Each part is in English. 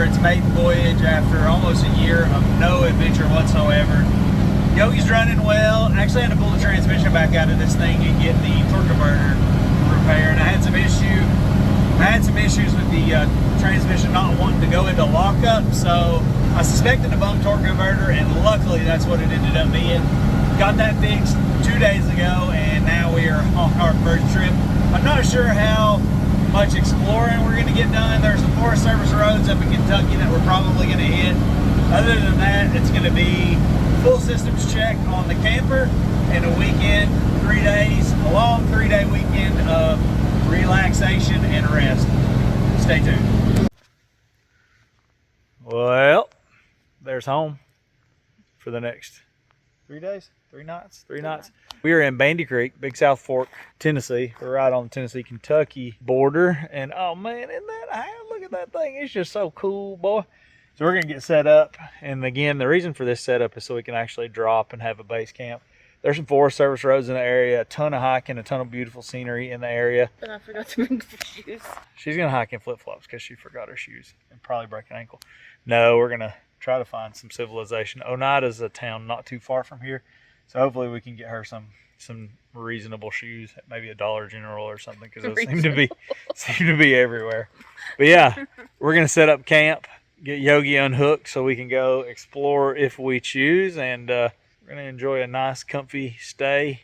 for its maiden voyage after almost a year of no adventure whatsoever. Yogi's running well. Actually, I had to pull the transmission back out of this thing and get the torque converter repaired. I had some issues with the transmission not wanting to go into lockup, so I suspected a bum torque converter, and luckily that's what it ended up being. Got that fixed 2 days ago, and now we are on our first trip. I'm not sure how much exploring we're going to get done. There's some Forest Service roads up in Kentucky that we're probably going to hit. Other than that, it's going to be full systems check on the camper and a weekend, 3 days, a long 3-day weekend of relaxation and rest. Stay tuned. Well, there's home for the next 3 days, 3 nights, 3 nights. We are in Bandy Creek, Big South Fork, Tennessee. We're right on the Tennessee-Kentucky border. And oh man, isn't that high? Look at that thing. It's just so cool, boy. So we're gonna get set up. And again, the reason for this setup is so we can actually drop and have a base camp. There's some Forest Service roads in the area, a ton of hiking, a ton of beautiful scenery in the area. But I forgot to bring the shoes. She's gonna hike in flip-flops because she forgot her shoes and probably break an ankle. No, we're gonna try to find some civilization. Oneida's a town not too far from here, so hopefully we can get her some reasonable shoes, maybe a Dollar General or something, because those seem to be everywhere. But yeah, we're gonna set up camp, get Yogi unhooked so we can go explore if we choose, and we're gonna enjoy a nice comfy stay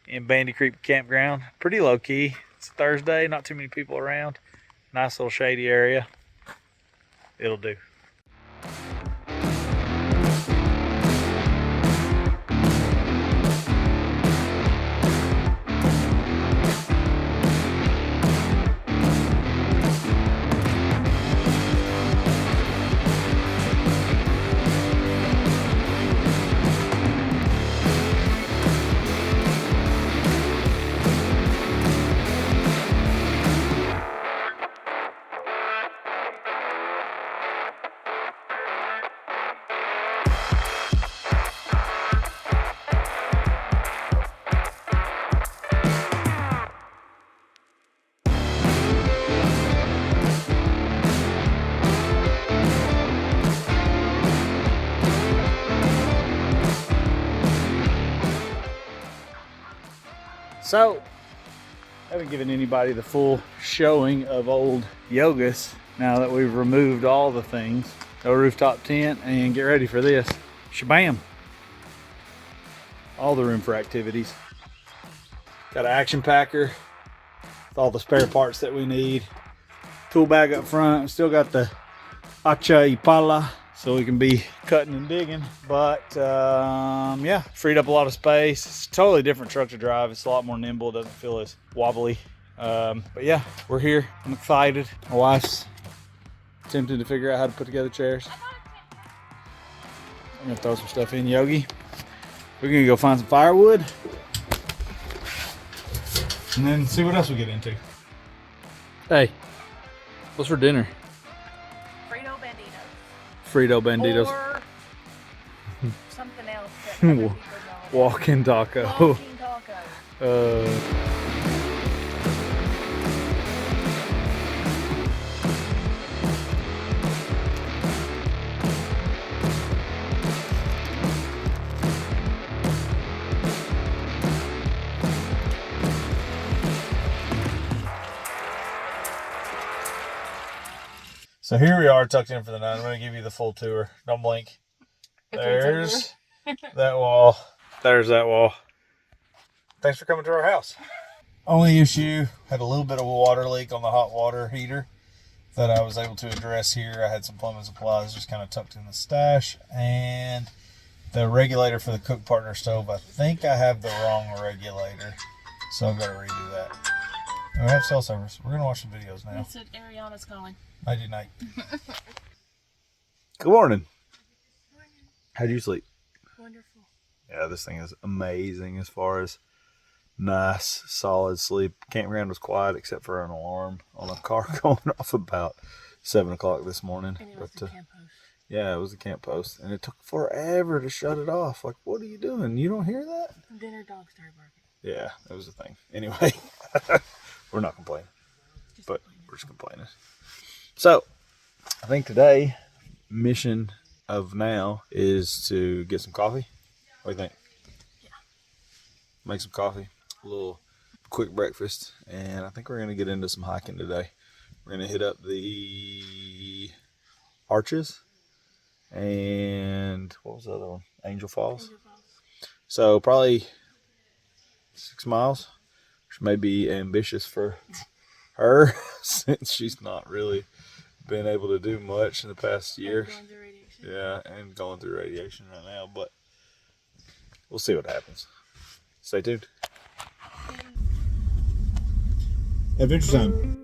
in Bandy Creek Campground. Pretty low key. It's Thursday, not too many people around. Nice little shady area. It'll do. So, I haven't given anybody the full showing of old Yogas now that we've removed all the things. No rooftop tent, and get ready for this. Shabam! All the room for activities. Got an action packer with all the spare parts that we need. Tool bag up front. Still got the hacha y pala, so we can be cutting and digging. But yeah, freed up a lot of space. It's a totally different truck to drive. It's a lot more nimble. It doesn't feel as wobbly. But yeah, we're here. I'm excited. My wife's attempting to figure out how to put together chairs. I'm gonna throw some stuff in Yogi. We're gonna go find some firewood and then see what else we get into. Hey, what's for dinner? Frito Banditos. Or something else that other people know. Walking taco. Walking taco. So here we are, tucked in for the night. I'm going to give you the full tour. Don't blink. There's that wall. There's that wall. Thanks for coming to our house. Only issue, had a little bit of a water leak on the hot water heater that I was able to address here. I had some plumbing supplies just kind of tucked in the stash. And the regulator for the Cook Partner stove, I think I have the wrong regulator. So I've got to redo that. And we have cell service. We're going to watch some videos now. It said Ariana's calling. Nighty night. Good morning. How'd you sleep? Wonderful. Yeah, this thing is amazing as far as nice, solid sleep. Campground was quiet except for an alarm on a car going off about 7 o'clock this morning. And it was the camp post. Yeah, it was a camp post. And it took forever to shut it off. Like, what are you doing? You don't hear that? And then her dog started barking. Yeah, that was the thing. Anyway, we're not complaining. But we're just complaining. So, I think today, mission of now is to get some coffee. What do you think? Yeah. Make some coffee, a little quick breakfast, and I think we're gonna get into some hiking today. We're gonna hit up the Arches and what was the other one? Angel Falls. Angel Falls. So probably 6 miles, which may be ambitious for her since she's not really been able to do much in the past year. Going through radiation. Yeah, and going through radiation right now, but we'll see what happens. Stay tuned. Adventure time.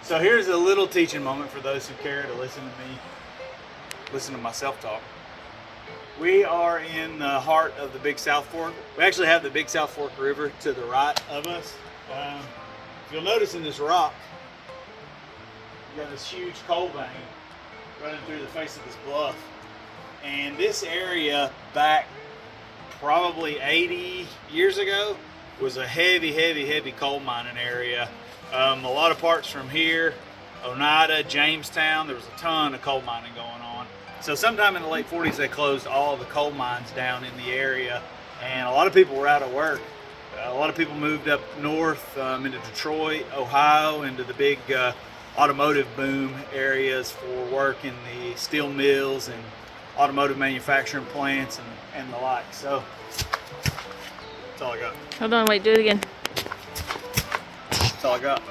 So here's a little teaching moment for those who care to listen to myself talk. We are in the heart of the Big South Fork. We actually have the Big South Fork River to the right of us. If you'll notice in this rock, you got this huge coal vein running through the face of this bluff. And this area back probably 80 years ago was a heavy coal mining area. A lot of parts from here, Oneida, Jamestown, there was a ton of coal mining going on. So sometime in the late 40s, they closed all the coal mines down in the area, and a lot of people were out of work. A lot of people moved up north into Detroit, Ohio, into the big automotive boom areas for work in the steel mills and automotive manufacturing plants and the like. So that's all I got. Hold on, wait, do it again. That's all I got.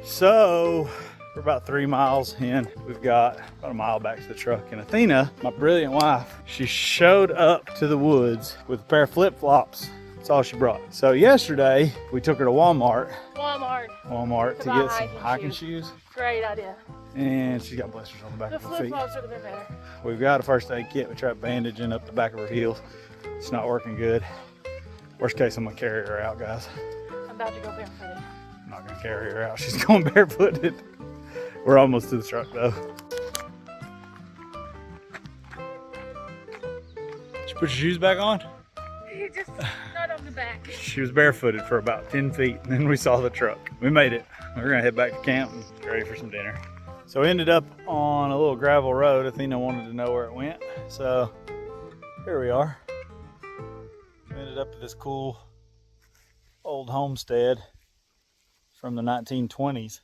So we're about 3 miles in. We've got about a mile back to the truck. And Athena, my brilliant wife, she showed up to the woods with a pair of flip-flops. That's all she brought. So yesterday, we took her to Walmart to get some hiking shoes. Great idea. And she's got blisters on the back The of her feet. flip-flops would have been better. We've got a first aid kit. We tried bandaging up the back of her heels. It's not working good. Worst case, I'm gonna carry her out, guys. I'm about to go barefooted. I'm not gonna carry her out. She's going barefooted. We're almost to the truck though. Did you put your shoes back on? Just not on the back. She was barefooted for about 10 feet and then we saw the truck. We made it. We're gonna head back to camp and get ready for some dinner. So we ended up on a little gravel road. Athena wanted to know where it went. So here we are. We ended up at this cool old homestead from the 1920s.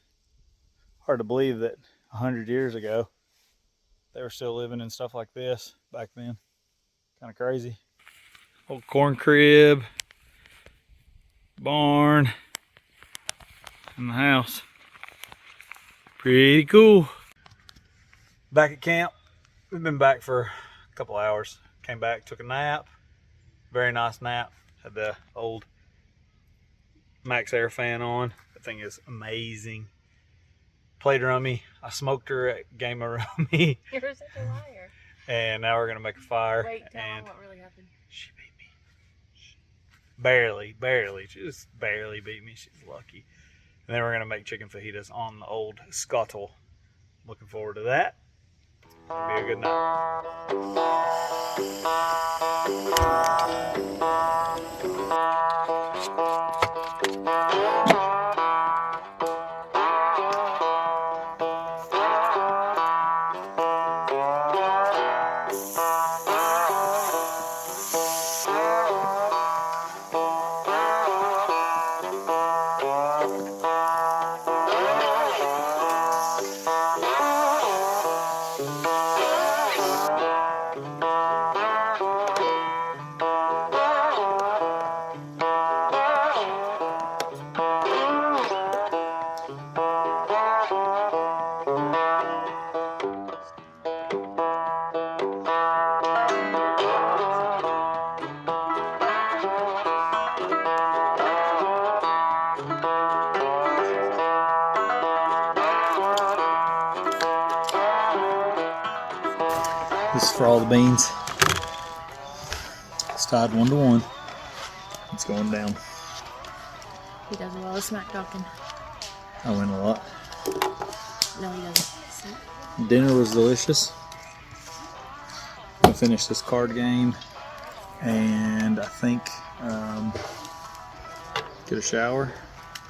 Hard to believe that 100 years ago they were still living in stuff like this back then. Kind of crazy. Old corn crib, barn, and the house. Pretty cool. Back at camp. We've been back for a couple hours. Came back, took a nap. Very nice nap. Had the old Max Air fan on. That thing is amazing. Played rummy. I smoked her at game of rummy. You're such a liar. And now we're gonna make a fire. Wait, tell and them what really happened. she beat me. Barely. She just barely beat me. She's lucky. And then we're gonna make chicken fajitas on the old scuttle. Looking forward to that. It'll be a good night. This is for all the beans. It's tied 1-to-1. It's going down. He does a lot of smack talking. I win a lot. No, he doesn't. Dinner was delicious. I finished this card game, and I think get a shower.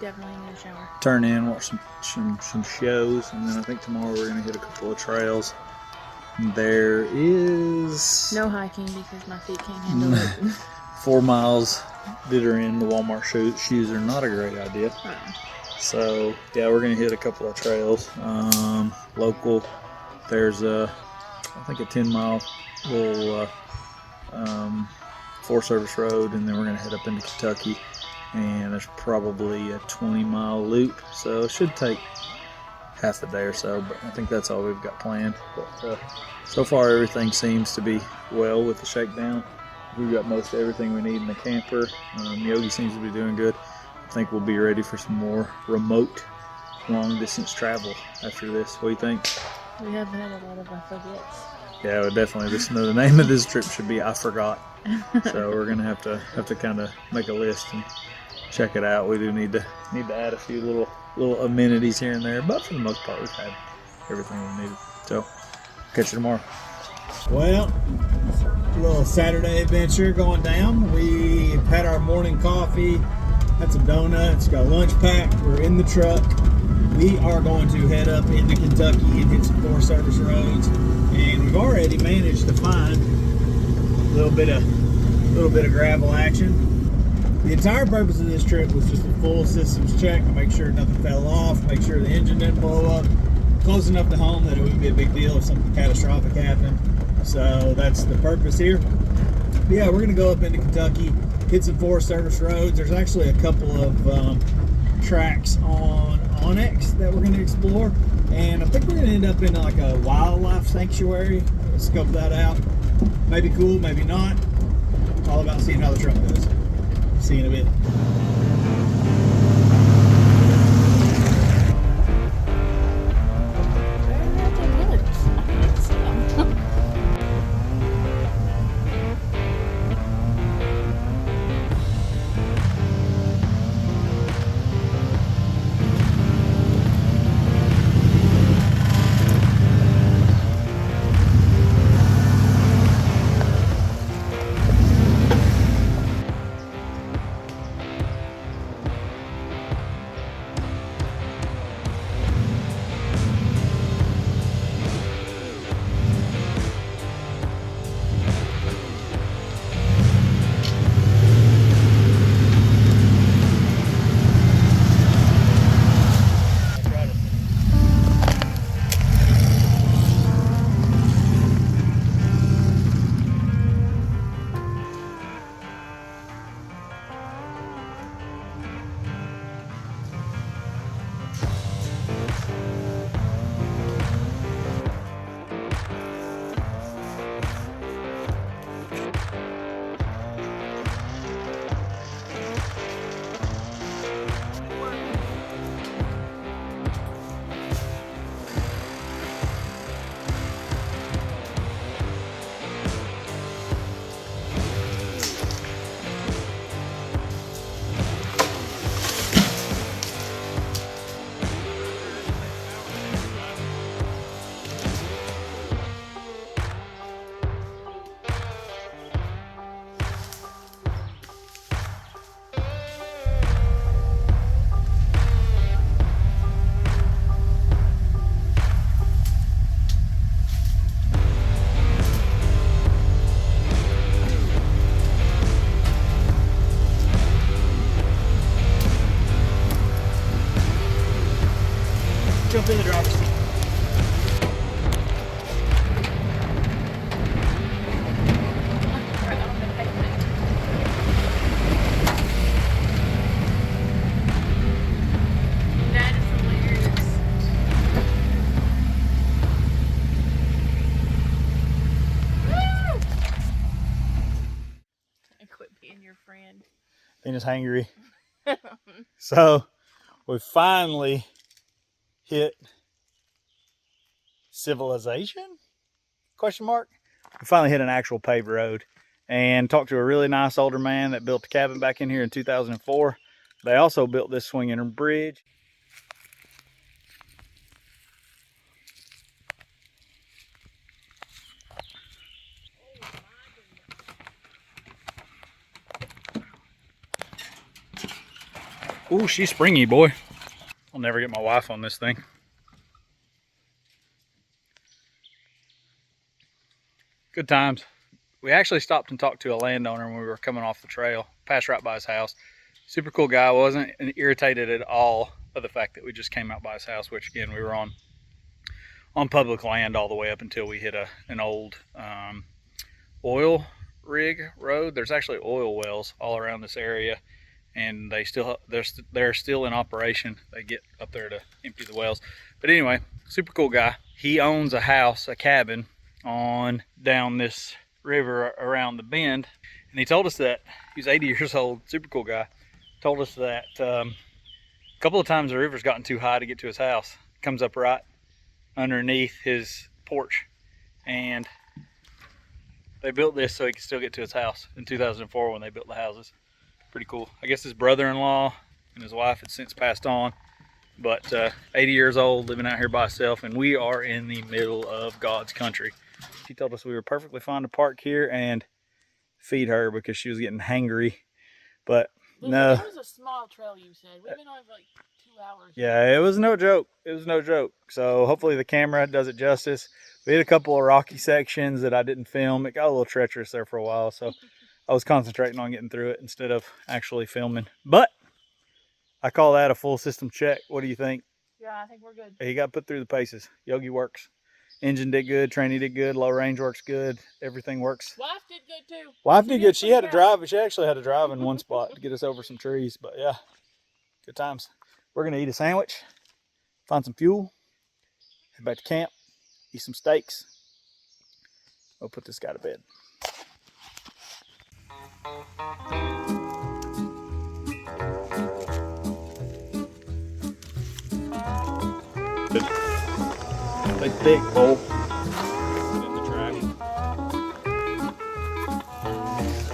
Definitely need a shower. Turn in, watch some shows, and then I think tomorrow we're gonna hit a couple of trails. There is no hiking because my feet can't handle it. 4 miles. Did her in the Walmart shoes are not a great idea. So yeah, we're gonna hit a couple of trails. Local, there's I think a 10-mile little Forest Service road, and then we're gonna head up into Kentucky, and there's probably a 20-mile loop. So it should take half a day or so, but I think that's all we've got planned. But so far everything seems to be well with the shakedown. We've got most everything we need in the camper. Yogi seems to be doing good. I think we'll be ready for some more remote, long-distance travel after this. What do you think? We have had a lot of I forgets. Yeah, well, definitely. The name of this trip should be I Forgot. So we're gonna have to kind of make a list and check it out. We do need to add a few little amenities here and there, but for the most part, we've had everything we needed. So catch you tomorrow. Well, a little Saturday adventure going down. We had our morning coffee, had some donuts, got lunch packed. We're in the truck. We are going to head up into Kentucky and hit some Forest Service roads, and we've already managed to find a little bit of gravel action. The entire purpose of this trip was just a full systems check to make sure nothing fell off, make sure the engine didn't blow up, close enough to home that it wouldn't be a big deal if something catastrophic happened. So that's the purpose here. But yeah, we're gonna go up into Kentucky, hit some Forest Service roads. There's actually a couple of tracks on Onyx that we're gonna explore, and I think we're gonna end up in like a wildlife sanctuary. Let's scope that out. Maybe cool, maybe not. All about seeing how the truck goes. See you in a bit. Jump in the driver's seat. That is hilarious. I quit being your friend. Being just hangry. So we finally hit civilization? Question mark. we finally hit an actual paved road and talked to a really nice older man that built a cabin back in here in 2004. They also built this swinging bridge. Ooh, she's springy, boy. I'll never get my wife on this thing. Good times. We actually stopped and talked to a landowner when we were coming off the trail, passed right by his house. Super cool guy. Wasn't irritated at all of the fact that we just came out by his house, which again, we were on public land all the way up until we hit an old oil rig road. There's actually oil wells all around this area, and they're still in operation. They get up there to empty the wells. But anyway, super cool guy. He owns a house, a cabin on down this river around the bend, and he told us that he's 80 years old. Super cool guy. Told us that a couple of times the river's gotten too high to get to his house. Comes up right underneath his porch, and they built this so he could still get to his house in 2004 when they built the houses. Pretty cool. I guess his brother-in-law and his wife had since passed on, but 80 years old, living out here by himself, and we are in the middle of God's country. She told us we were perfectly fine to park here and feed her because she was getting hangry, but no. It was a small trail, you said. We've been on for like 2 hours. Yeah, it was no joke. It was no joke. So hopefully the camera does it justice. We hit a couple of rocky sections that I didn't film. It got a little treacherous there for a while, so I was concentrating on getting through it instead of actually filming. But I call that a full system check. What do you think? Yeah, I think we're good. He got put through the paces. Yogi works. Engine did good. Tranny did good. Low range works good. Everything works. Wife did good too. Wife did good. She had to drive. She actually had to drive in one spot to get us over some trees. But yeah, good times. We're going to eat a sandwich, find some fuel, head back to camp, eat some steaks. We'll put this guy to bed. They thick, bowl. Put in the trash.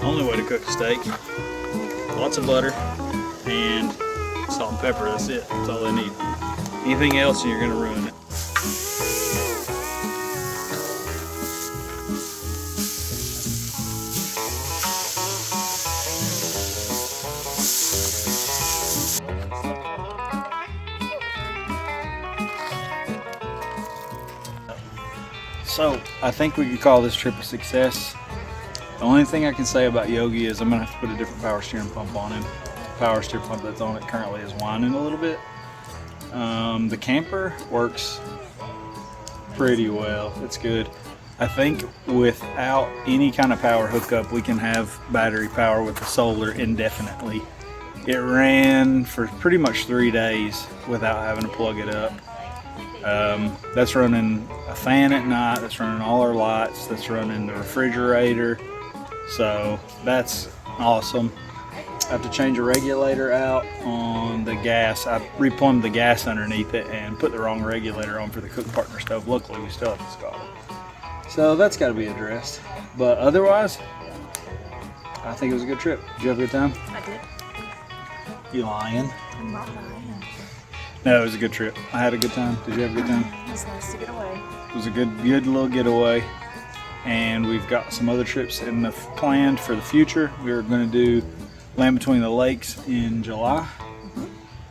Only way to cook a steak. Lots of butter and salt and pepper. That's it. That's all they need. Anything else and you're gonna ruin it. So I think we could call this trip a success. The only thing I can say about Yogi is I'm gonna have to put a different power steering pump on him. The power steering pump that's on it currently is whining a little bit. The camper works pretty well. It's good. I think without any kind of power hookup, we can have battery power with the solar indefinitely. It ran for pretty much 3 days without having to plug it up. That's running a fan at night, that's running all our lights, that's running the refrigerator, so that's awesome. I have to change a regulator out on the gas. I replumbed the gas underneath it and put the wrong regulator on for the cook partner stove. Luckily we still have the Scotland, so that's got to be addressed. But otherwise, I think it was a good trip. Did you have a good time? I did. You lying? I'm not lying. No, it was a good trip. I had a good time. Did you have a good time? It was nice to get away. It was a good little getaway, and we've got some other trips planned for the future. We're going to do Land Between the Lakes in July,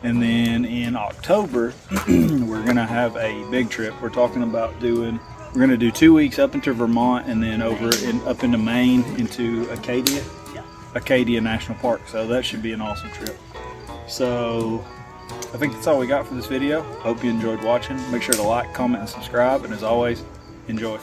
and then in October we're going to have a big trip. We're talking about we're going to do 2 weeks up into Vermont and then up into Maine into Acadia National Park. So that should be an awesome trip. So I think that's all we got for this video. Hope you enjoyed watching. Make sure to like, comment, and subscribe. And as always, enjoy.